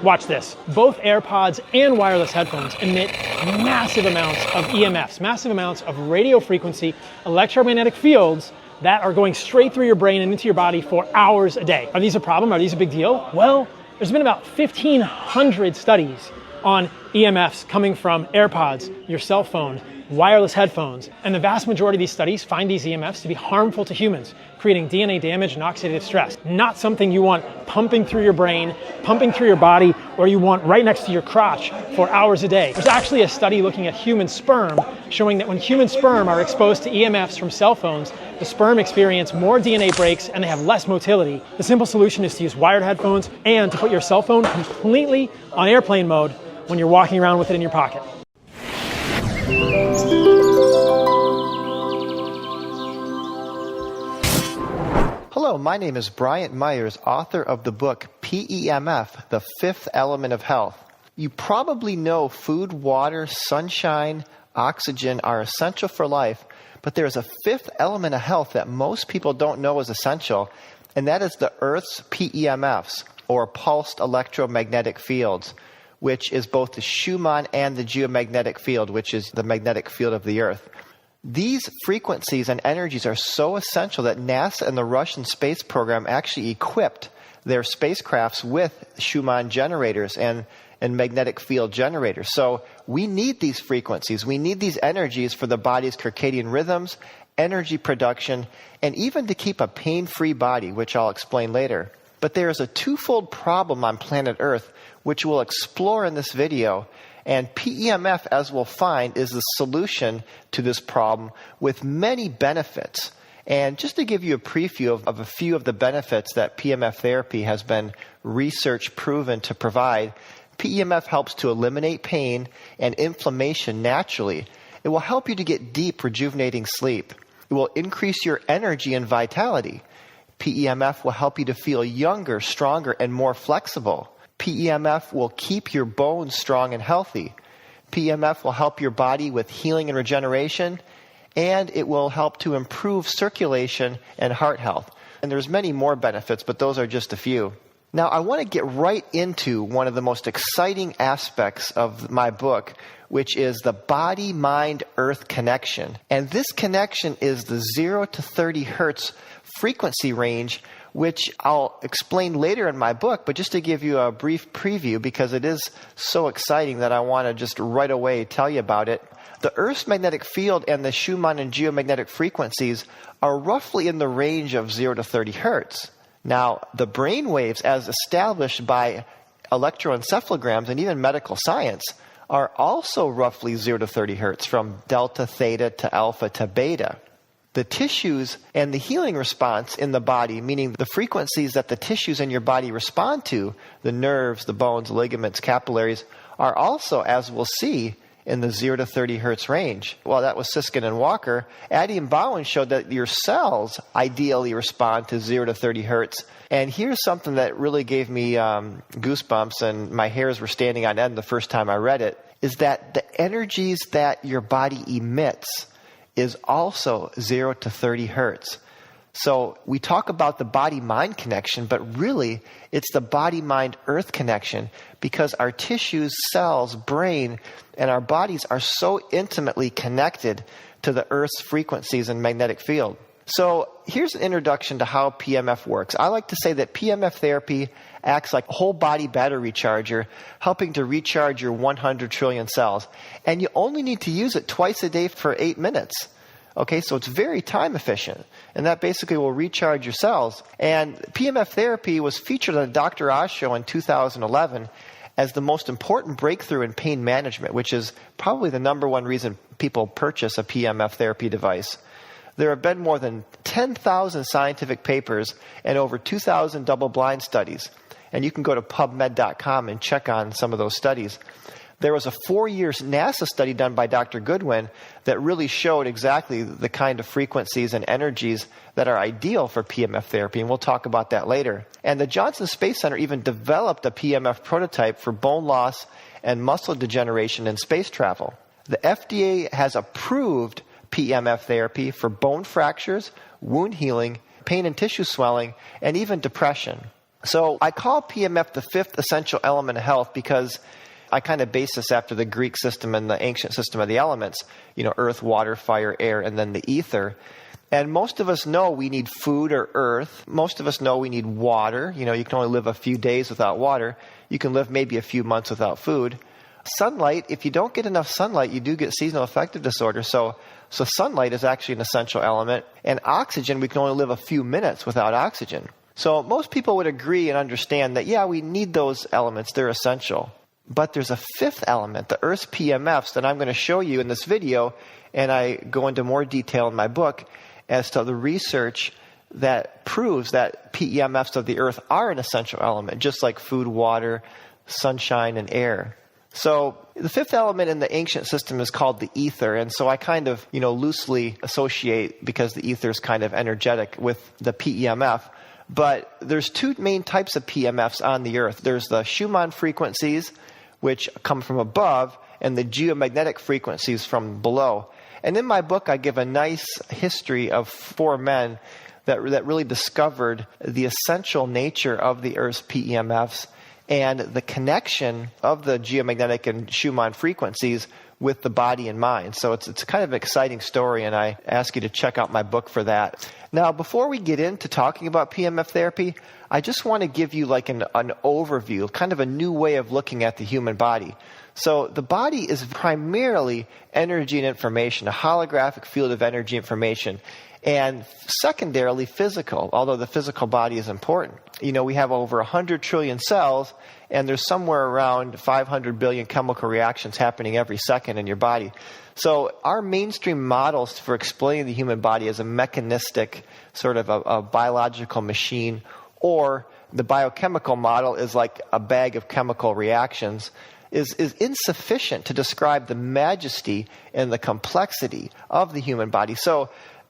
Watch this. Both AirPods and wireless headphones emit massive amounts of EMFs, massive amounts of radio frequency electromagnetic fields that are going straight through your brain and into your body for hours a day. Are these a problem? Are these a big deal? Well, there's been about 1,500 studies on EMFs coming from AirPods, your cell phone, wireless headphones, and the vast majority of these studies find these EMFs to be harmful to humans, creating DNA damage and oxidative stress. Not something you want pumping through your brain, pumping through your body, or you want right next to your crotch for hours a day. There's actually a study looking at human sperm showing that when human sperm are exposed to EMFs from cell phones, the sperm experience more DNA breaks and they have less motility. The simple solution is to use wired headphones and to put your cell phone completely on airplane mode when you're walking around with it in your pocket. Hello, my name is Bryant Myers, author of the book PEMF, The Fifth Element of Health. You probably know food, water, sunshine, oxygen are essential for life, but there's a fifth element of health that most people don't know is essential, and that is the Earth's PEMFs, or pulsed electromagnetic fields, which is both the Schumann and the geomagnetic field, which is the magnetic field of the Earth. These frequencies and energies are so essential that NASA and the Russian space program actually equipped their spacecrafts with Schumann generators and magnetic field generators. So we need these frequencies. We need these energies for the body's circadian rhythms, energy production, and even to keep a pain-free body, which I'll explain later. But there is a twofold problem on planet Earth, which we'll explore in this video. And PEMF, as we'll find, is the solution to this problem with many benefits. And just to give you a preview of a few of the benefits that PEMF therapy has been research proven to provide, PEMF helps to eliminate pain and inflammation naturally. It will help you to get deep, rejuvenating sleep. It will increase your energy and vitality. PEMF will help you to feel younger, stronger, and more flexible. PEMF will keep your bones strong and healthy. PEMF will help your body with healing and regeneration, and it will help to improve circulation and heart health. And there's many more benefits, but those are just a few. Now, I want to get right into one of the most exciting aspects of my book, which is the body-mind-earth connection. And this connection is the 0 to 30 hertz frequency range, which I'll explain later in my book, but just to give you a brief preview, because it is so exciting that I want to just right away tell you about it. The Earth's magnetic field and the Schumann and geomagnetic frequencies are roughly in the range of 0 to 30 hertz. Now, the brain waves, as established by electroencephalograms and even medical science, are also roughly 0 to 30 hertz, from delta, theta to alpha to beta. The tissues and the healing response in the body, meaning the frequencies that the tissues in your body respond to, the nerves, the bones, ligaments, capillaries, are also, as we'll see, in the 0 to 30 hertz range. Well, that was Siskin and Walker. Addy and Bowen showed that your cells ideally respond to 0 to 30 hertz. And here's something that really gave me goosebumps, and my hairs were standing on end the first time I read it, is that the energies that your body emits is also 0 to 30 hertz. So we talk about the body-mind connection, but really it's the body-mind-earth connection, because our tissues, cells, brain, and our bodies are so intimately connected to the Earth's frequencies and magnetic field. So here's an introduction to how PEMF works. I like to say that PEMF therapy acts like a whole body battery charger, helping to recharge your 100 trillion cells. And you only need to use it twice a day for 8 minutes. Okay, so it's very time efficient. And that basically will recharge your cells. And PEMF therapy was featured on the Dr. Oz show in 2011 as the most important breakthrough in pain management, which is probably the number one reason people purchase a PEMF therapy device. There have been more than 10,000 scientific papers and over 2,000 double-blind studies. And you can go to PubMed.com and check on some of those studies. There was a 4-year NASA study done by Dr. Goodwin that really showed exactly the kind of frequencies and energies that are ideal for PEMF therapy, and we'll talk about that later. And the Johnson Space Center even developed a PEMF prototype for bone loss and muscle degeneration in space travel. The FDA has approved PEMF therapy for bone fractures, wound healing, pain and tissue swelling, and even depression. So I call PEMF the fifth essential element of health because I kind of base this after the Greek system and the ancient system of the elements, earth, water, fire, air, and then the ether. And most of us know we need food or earth. Most of us know we need water. You can only live a few days without water. You can live maybe a few months without food. Sunlight, if you don't get enough sunlight, you do get seasonal affective disorder. So sunlight is actually an essential element. And oxygen, we can only live a few minutes without oxygen. So most people would agree and understand that, yeah, we need those elements. They're essential. But there's a fifth element, the Earth's PMFs, that I'm going to show you in this video. And I go into more detail in my book as to the research that proves that PEMFs of the Earth are an essential element, just like food, water, sunshine, and air. So the fifth element in the ancient system is called the ether. And so I kind of, loosely associate, because the ether is kind of energetic, with the PEMF. But there's two main types of PMFs on the Earth. There's the Schumann frequencies, which come from above, and the geomagnetic frequencies from below. And in my book, I give a nice history of 4 men that really discovered the essential nature of the Earth's PEMFs and the connection of the geomagnetic and Schumann frequencies with the body and mind. So it's kind of an exciting story, and I ask you to check out my book for that. Now, before we get into talking about PEMF therapy, I just want to give you like an overview, kind of a new way of looking at the human body. So the body is primarily energy and information, a holographic field of energy information, and secondarily physical, although the physical body is important. We have over 100 trillion cells, and there's somewhere around 500 billion chemical reactions happening every second in your body. So our mainstream models for explaining the human body as a mechanistic, sort of a biological machine, or the biochemical model is like a bag of chemical reactions, is insufficient to describe the majesty and the complexity of the human body. So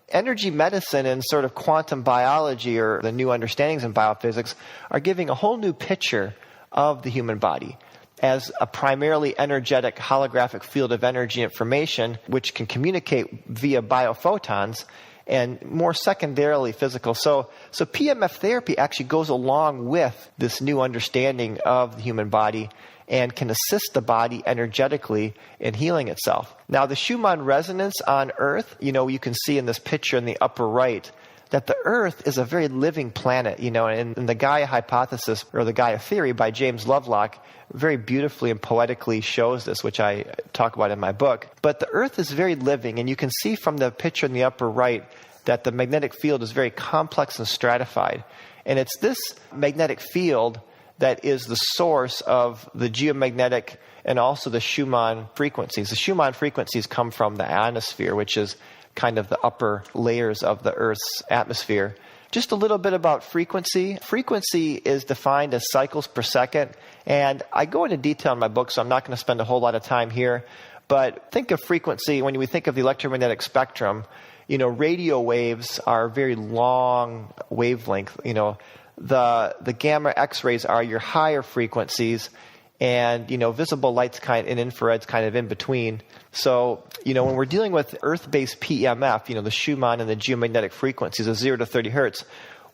energy medicine and sort of quantum biology, or the new understandings in biophysics, are giving a whole new picture of the human body as a primarily energetic holographic field of energy information, which can communicate via biophotons, and more secondarily physical. So PEMF therapy actually goes along with this new understanding of the human body and can assist the body energetically in healing itself. Now, the Schumann resonance on Earth, you can see in this picture in the upper right that the Earth is a very living planet, and the Gaia hypothesis, or the Gaia theory by James Lovelock, very beautifully and poetically shows this, which I talk about in my book. But the Earth is very living, and you can see from the picture in the upper right that the magnetic field is very complex and stratified. And it's this magnetic field that is the source of the geomagnetic and also the Schumann frequencies. The Schumann frequencies come from the ionosphere, which is kind of the upper layers of the Earth's atmosphere. Just a little bit about frequency. Frequency is defined as cycles per second, and I go into detail in my book, so I'm not going to spend a whole lot of time here. But think of frequency, when we think of the electromagnetic spectrum, radio waves are very long wavelength. The gamma X-rays are your higher frequencies, and visible light's and infrared's kind of in between. So when we're dealing with Earth-based PEMF, the Schumann and the geomagnetic frequencies of 0 to 30 hertz,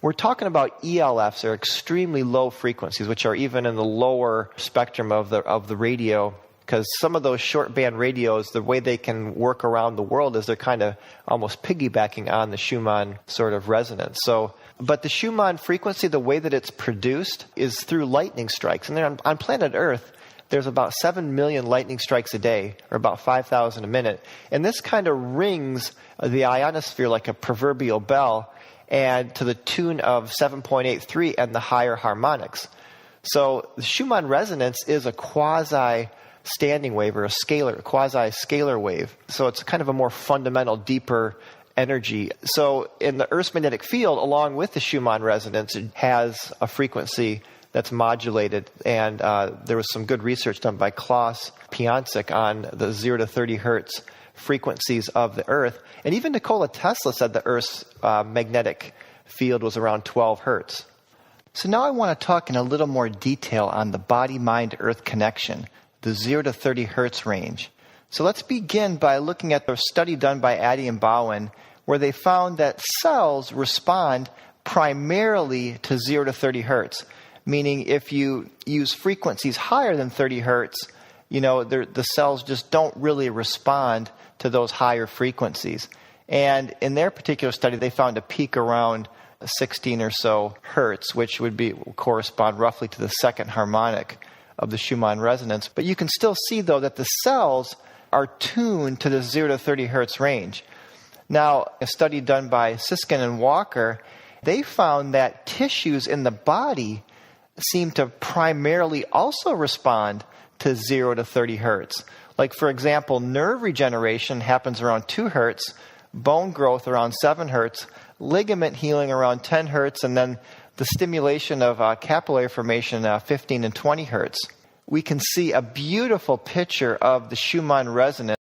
we're talking about ELFs, or extremely low frequencies, which are even in the lower spectrum of the radio. Because some of those short band radios, the way they can work around the world is they're kind of almost piggybacking on the Schumann sort of resonance. But the Schumann frequency, the way that it's produced, is through lightning strikes. And then on planet Earth, there's about 7 million lightning strikes a day, or about 5,000 a minute. And this kind of rings the ionosphere like a proverbial bell, and to the tune of 7.83 and the higher harmonics. So the Schumann resonance is a quasi-standing wave, or a quasi-scalar wave. So it's kind of a more fundamental, deeper energy. So in the Earth's magnetic field, along with the Schumann resonance, it has a frequency that's modulated. And there was some good research done by Klaus Piancik on the 0 to 30 hertz frequencies of the Earth. And even Nikola Tesla said the Earth's magnetic field was around 12 hertz. So now I want to talk in a little more detail on the body-mind-earth connection, the 0 to 30 hertz range. So let's begin by looking at the study done by Addy and Bowen, where they found that cells respond primarily to 0 to 30 hertz. meaning if you use frequencies higher than 30 hertz, the cells just don't really respond to those higher frequencies. And in their particular study, they found a peak around 16 or so hertz, which would correspond roughly to the second harmonic of the Schumann resonance. But you can still see, though, that the cells are tuned to the 0 to 30 hertz range. Now, a study done by Siskin and Walker, they found that tissues in the body seem to primarily also respond to 0 to 30 hertz. Like, for example, nerve regeneration happens around 2 hertz, bone growth around 7 hertz, ligament healing around 10 hertz, and then the stimulation of capillary formation 15 and 20 hertz. We can see a beautiful picture of the Schumann resonance